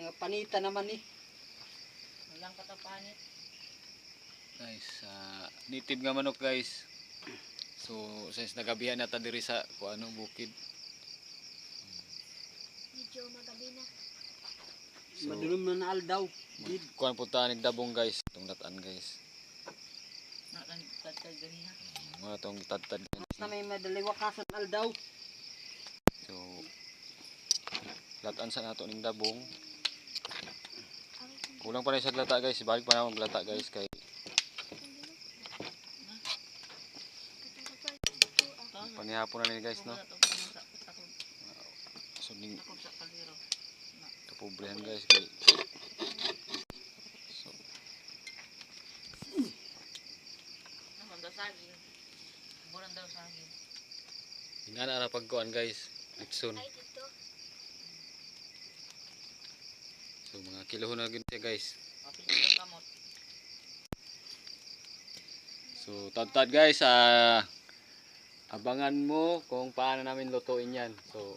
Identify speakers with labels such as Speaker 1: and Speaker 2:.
Speaker 1: Mga panita naman eh.
Speaker 2: Walang katapanit.
Speaker 3: Guys, native nga manok guys. So, since nagabihan na ta diri sa kuano bukid.
Speaker 4: Medyo magabi na.
Speaker 3: So,
Speaker 1: Madulom na aldaw.
Speaker 3: kuan po ta nagdabong guys, tong latan guys.
Speaker 2: Nakang tatay ganiha.
Speaker 3: Mga tong tad-tad.
Speaker 1: Na may madaliwakasan aldaw.
Speaker 3: So, latan sa nato ning dabong. Kulang pa rin sa lata guys, balik pa na mag lata guys kay panihapon na ni guys no. So ning
Speaker 2: Takog sa kaliro.
Speaker 3: kapobrehan guys kay so
Speaker 2: Nakang dasagin. Murang daw saging.
Speaker 3: ingana ra pagkuan guys, Nixon.
Speaker 4: Ay, dito.
Speaker 3: So mga kilohon na gyud siya guys.
Speaker 2: Kapit yung kamot.
Speaker 3: So tad guys, abangan mo kung paano namin lutuin yan. So